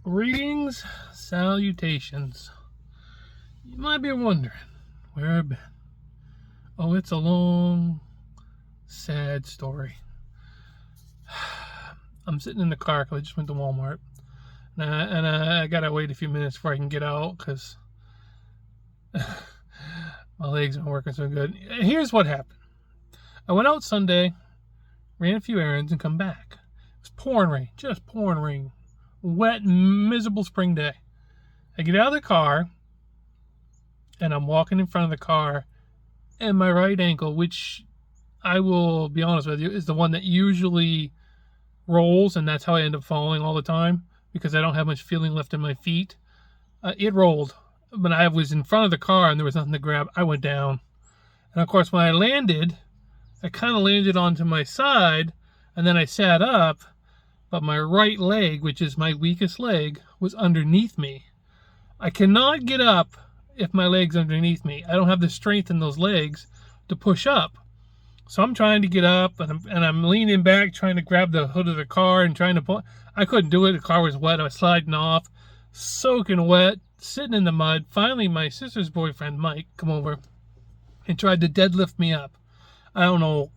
Greetings, salutations. You might be wondering where I've been. Oh, it's a long, sad story. I'm sitting in the car because I just went to Walmart. And I gotta wait a few minutes before I can get out because my legs aren't working so good. Here's what happened. I went out Sunday, ran a few errands, and come back. It was pouring rain, just pouring rain. Wet, miserable spring day. I get out of the car, and I'm walking in front of the car, and my right ankle, which I will be honest with you, is the one that usually rolls, and that's how I end up falling all the time because I don't have much feeling left in my feet. It rolled, but I was in front of the car and there was nothing to grab. I went down. And of course, when I landed, I kind of landed onto my side, and then I sat up, but my right leg, which is my weakest leg, was underneath me. I cannot get up if my leg's underneath me. I don't have the strength in those legs to push up. So I'm trying to get up, and I'm leaning back, trying to grab the hood of the car and trying to pull. I couldn't do it. The car was wet. I was sliding off, soaking wet, sitting in the mud. Finally, my sister's boyfriend, Mike, come over and tried to deadlift me up. I don't know.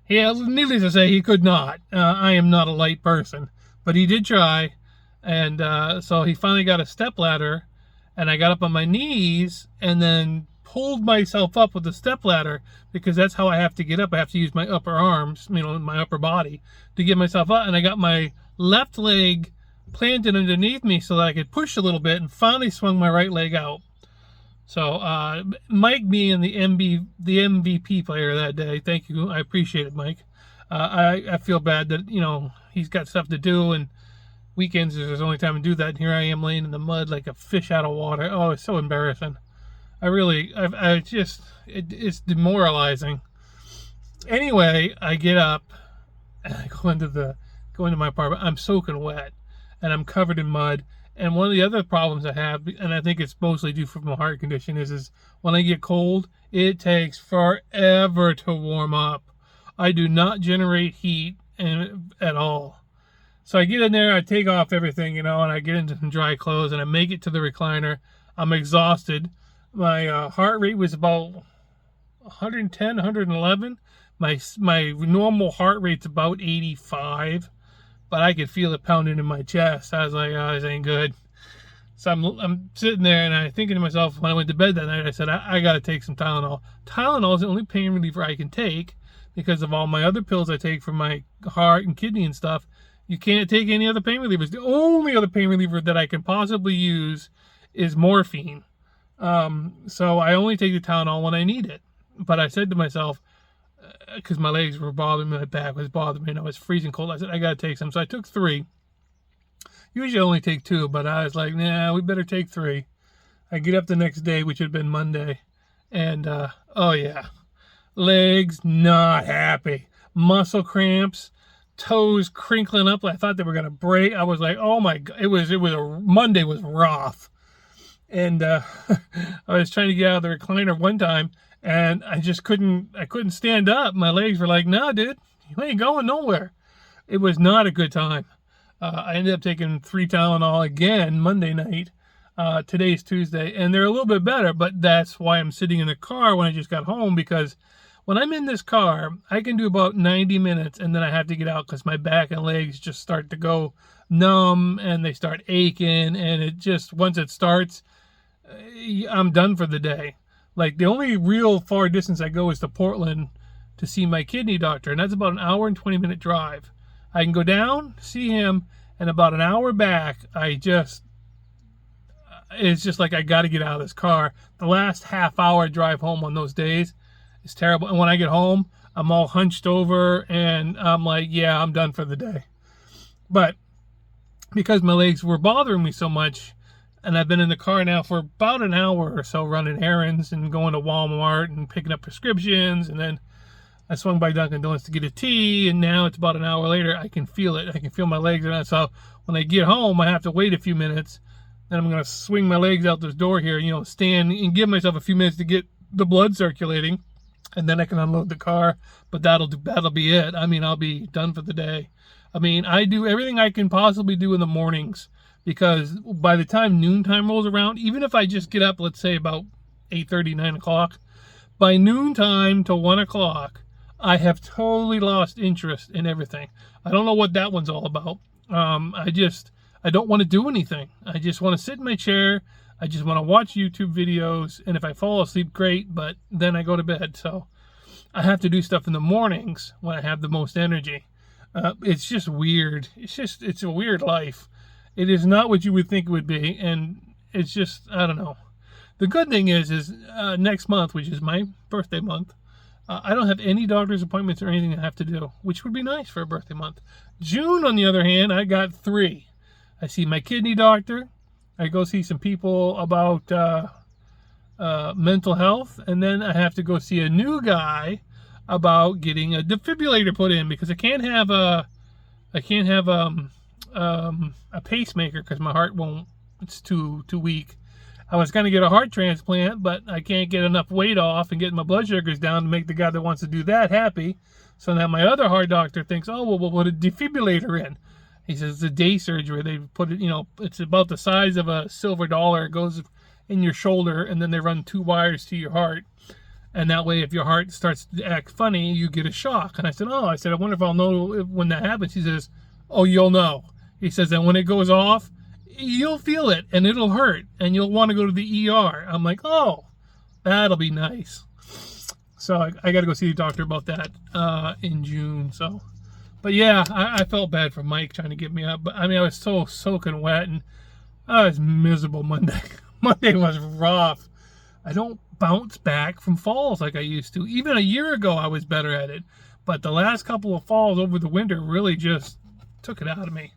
Yeah, needless to say, he could not. I am not a light person, but he did try. And so he finally got a stepladder, and I got up on my knees and then pulled myself up with the stepladder because that's how I have to get up. I have to use my upper arms, my upper body to get myself up. And I got my left leg planted underneath me so that I could push a little bit, and finally swung my right leg out. So Mike being the MVP player that day, thank you. I appreciate it, Mike. I feel bad that, he's got stuff to do, and weekends is his only time to do that. And here I am laying in the mud like a fish out of water. Oh, it's so embarrassing. It's demoralizing. Anyway, I get up and I go into my apartment. I'm soaking wet and I'm covered in mud. And one of the other problems I have, and I think it's mostly due from a heart condition, is when I get cold, it takes forever to warm up. I do not generate heat at all. So I get in there, I take off everything, and I get into some dry clothes, and I make it to the recliner. I'm exhausted. My heart rate was about 110, 111. My normal heart rate's about 85, but I could feel it pounding in my chest. I was like, oh, this ain't good. So I'm sitting there, and I'm thinking to myself, when I went to bed that night, I said, I got to take some Tylenol. Tylenol is the only pain reliever I can take because of all my other pills I take for my heart and kidney and stuff. You can't take any other pain relievers. The only other pain reliever that I can possibly use is morphine. So I only take the Tylenol when I need it. But I said to myself, because my legs were bothering me, my back was bothering me, and I was freezing cold, I said, I got to take some. So I took 3. Usually I only take 2, but I was like, nah, we better take 3. I get up the next day, which had been Monday, and, oh yeah, legs not happy. Muscle cramps, toes crinkling up. I thought they were going to break. I was like, oh my God, Monday was rough. And I was trying to get out of the recliner one time, and I couldn't stand up. My legs were like, no, dude, you ain't going nowhere. It was not a good time. I ended up taking 3 Tylenol again Monday night. Today's Tuesday, and they're a little bit better, but that's why I'm sitting in the car when I just got home, because when I'm in this car, I can do about 90 minutes, and then I have to get out because my back and legs just start to go numb, and they start aching, and once it starts, I'm done for the day. Like, the only real far distance I go is to Portland to see my kidney doctor, and that's about an hour and 20-minute drive. I can go down, see him, and about an hour back, it's just like I got to get out of this car. The last half hour drive home on those days is terrible. And when I get home, I'm all hunched over, and I'm like, yeah, I'm done for the day. But because my legs were bothering me so much, and I've been in the car now for about an hour or so running errands and going to Walmart and picking up prescriptions, and then I swung by Dunkin' Donuts to get a tea, and now it's about an hour later. I can feel it. I can feel my legs. And so when I get home, I have to wait a few minutes. Then I'm going to swing my legs out this door here, stand and give myself a few minutes to get the blood circulating, and then I can unload the car. But that'll be it. I mean, I'll be done for the day. I mean, I do everything I can possibly do in the mornings, because by the time noontime rolls around, even if I just get up, let's say about 8:30, 9 o'clock, by noontime to 1 o'clock, I have totally lost interest in everything. I don't know what that one's all about. I don't want to do anything. I just want to sit in my chair. I just want to watch YouTube videos. And if I fall asleep, great. But then I go to bed. So I have to do stuff in the mornings when I have the most energy. It's just weird. It's a weird life. It is not what you would think it would be. And it's just, I don't know. The good thing is next month, which is my birthday month, I don't have any doctor's appointments or anything I have to do, which would be nice for a birthday month. June, on the other hand, I got 3. I see my kidney doctor. I go see some people about mental health, and then I have to go see a new guy about getting a defibrillator put in, because I can't have a pacemaker because my heart won't. It's too weak. I was going to get a heart transplant, but I can't get enough weight off and get my blood sugars down to make the guy that wants to do that happy. So now my other heart doctor thinks, oh, well, we'll put a defibrillator in. He says it's a day surgery. They put it, it's about the size of a silver dollar. It goes in your shoulder, and then they run 2 wires to your heart. And that way, if your heart starts to act funny, you get a shock. And I said, I wonder if I'll know when that happens. He says, oh, you'll know. He says, and when it goes off, you'll feel it, and it'll hurt, and you'll want to go to the ER. I'm like, oh, that'll be nice. So I got to go see the doctor about that in June. So, but yeah, I felt bad for Mike trying to get me up. But I mean, I was so soaking wet, and I was miserable Monday. Monday was rough. I don't bounce back from falls like I used to. Even a year ago, I was better at it. But the last couple of falls over the winter really just took it out of me.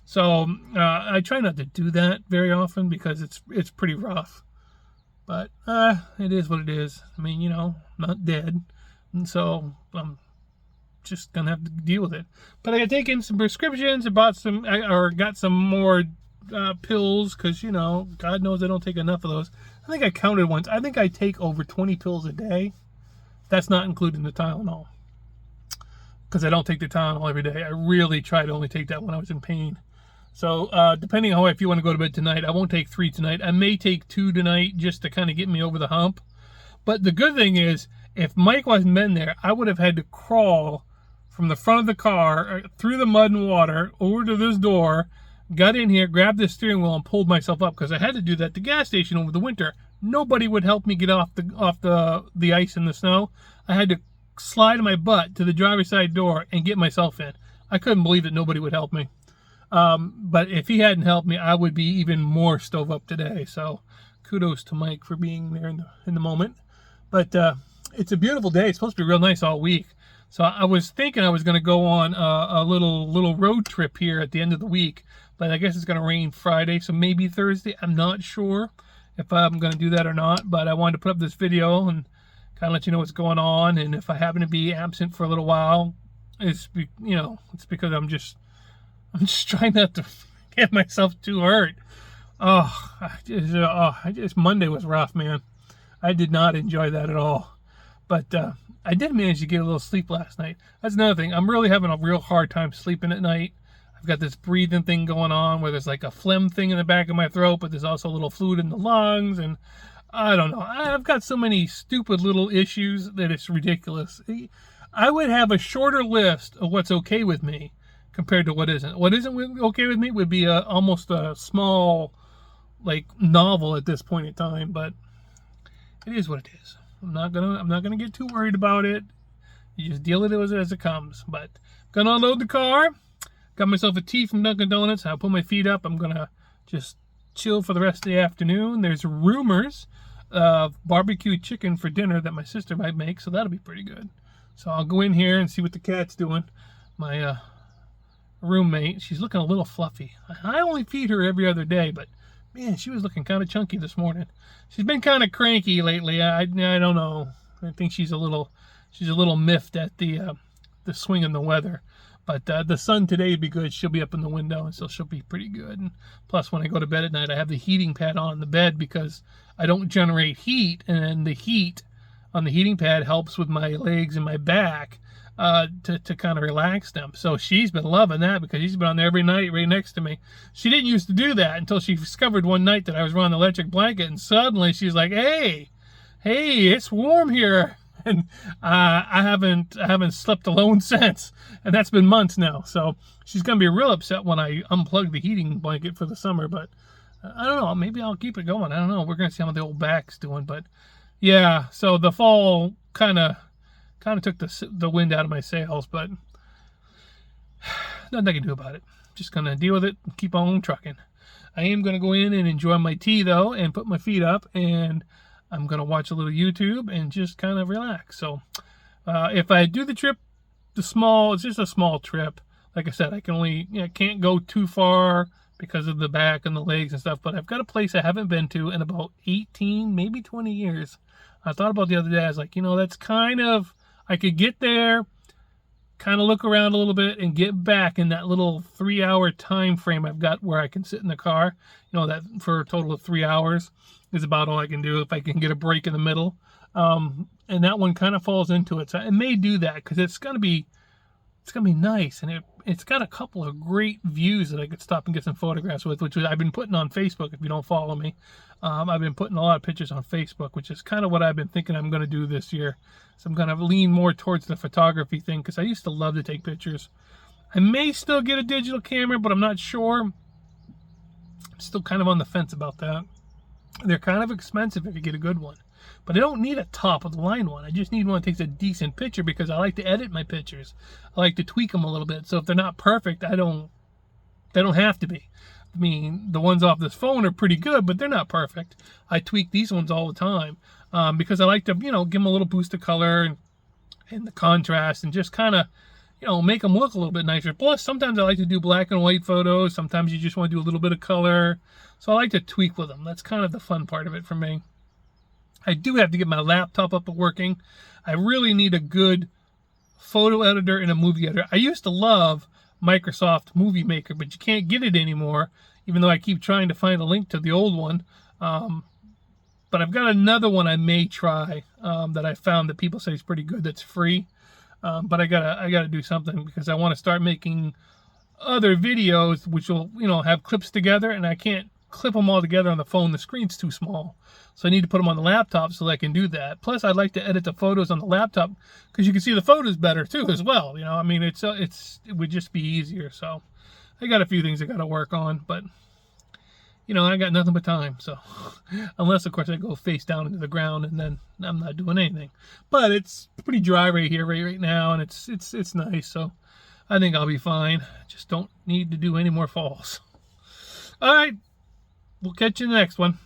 So I try not to do that very often because it's pretty rough. But it is what it is. I mean, I'm not dead. And so I'm just going to have to deal with it. But I got taken some prescriptions. I got some more pills because, God knows I don't take enough of those. I think I counted once. I think I take over 20 pills a day. That's not including the Tylenol, because I don't take the Tylenol every day. I really try to only take that when I was in pain. So depending on how I feel when I go to bed tonight, I won't take 3 tonight. I may take 2 tonight just to kind of get me over the hump. But the good thing is, if Mike wasn't been there, I would have had to crawl from the front of the car, through the mud and water, over to this door, got in here, grabbed the steering wheel, and pulled myself up, because I had to do that at the gas station over the winter. Nobody would help me get off the ice and the snow. I had to slide my butt to the driver's side door and get myself in. I couldn't believe that nobody would help me. But if he hadn't helped me, I would be even more stove up today. So kudos to Mike for being there in the moment. But it's a beautiful day. It's supposed to be real nice all week. So I was thinking I was going to go on a little road trip here at the end of the week. But I guess it's going to rain Friday, so maybe Thursday. I'm not sure if I'm going to do that or not. But I wanted to put up this video and kind of let you know what's going on. And if I happen to be absent for a little while, it's because I'm just trying not to get myself too hurt. Monday was rough, man. I did not enjoy that at all. But I did manage to get a little sleep last night. That's another thing. I'm really having a real hard time sleeping at night. I've got this breathing thing going on where there's like a phlegm thing in the back of my throat, but there's also a little fluid in the lungs, and I don't know. I've got so many stupid little issues that it's ridiculous. I would have a shorter list of what's okay with me compared to what isn't. What isn't okay with me would be almost a small, novel at this point in time. But it is what it is. I'm not gonna get too worried about it. You just deal with it as it comes. But gonna unload the car. Got myself a tea from Dunkin' Donuts. I'll put my feet up. I'm gonna just chill for the rest of the afternoon. There's rumors of barbecue chicken for dinner that my sister might make, so that'll be pretty good. So I'll go in here and see what the cat's doing. My roommate, she's looking a little fluffy. I only feed her every other day, but man, she was looking kind of chunky this morning. She's been kind of cranky lately. I don't know. I think she's a little miffed at the swing in the weather. But the sun today would be good. She'll be up in the window, and so she'll be pretty good. And plus, when I go to bed at night, I have the heating pad on the bed because I don't generate heat, and the heat on the heating pad helps with my legs and my back to kind of relax them. So she's been loving that because she's been on there every night right next to me. She didn't used to do that until she discovered one night that I was running the electric blanket, and suddenly she's like, hey, it's warm here. And I haven't slept alone since, and that's been months now. So she's gonna be real upset when I unplug the heating blanket for the summer. But I don't know. Maybe I'll keep it going. I don't know. We're gonna see how the old back's doing. But yeah, so the fall kind of took the wind out of my sails. But nothing I can do about it. Just gonna deal with it and keep on trucking. I am gonna go in and enjoy my tea though, and put my feet up, and I'm going to watch a little YouTube and just kind of relax. So if I do the trip, it's just a small trip. Like I said, I can't go too far because of the back and the legs and stuff. But I've got a place I haven't been to in about 18, maybe 20 years. I thought about the other day. I was like, that's kind of, I could get there, kind of look around a little bit, and get back in that little 3-hour time frame I've got where I can sit in the car. That for a total of 3 hours is about all I can do if I can get a break in the middle. And that one kind of falls into it. So I may do that because it's gonna be nice, and it's got a couple of great views that I could stop and get some photographs with, which I've been putting on Facebook. If you don't follow me, I've been putting a lot of pictures on Facebook, which is kind of what I've been thinking I'm going to do this year. So I'm going to lean more towards the photography thing because I used to love to take pictures. I may still get a digital camera, but I'm not sure. I'm still kind of on the fence about that. They're kind of expensive if you get a good one. But I don't need a top-of-the-line one. I just need one that takes a decent picture because I like to edit my pictures. I like to tweak them a little bit. So if they're not perfect, they don't have to be. I mean, the ones off this phone are pretty good, but they're not perfect. I tweak these ones all the time because I like to, give them a little boost of color and the contrast and just kind of, make them look a little bit nicer. Plus, sometimes I like to do black and white photos. Sometimes you just want to do a little bit of color. So I like to tweak with them. That's kind of the fun part of it for me. I do have to get my laptop up and working. I really need a good photo editor and a movie editor. I used to love Microsoft Movie Maker, but you can't get it anymore, even though I keep trying to find a link to the old one. But I've got another one I may try that I found that people say is pretty good that's free. But I gotta do something because I want to start making other videos which will, have clips together, and I can't clip them all together on the phone. The screen's too small. So I need to put them on the laptop so that I can do that. Plus, I'd like to edit the photos on the laptop because you can see the photos better too as well. It would just be easier. So I got a few things I got to work on, but I got nothing but time. So unless, of course, I go face down into the ground, and then I'm not doing anything. But it's pretty dry right here, right now, and it's nice. So I think I'll be fine. Just don't need to do any more falls. All right. We'll catch you in the next one.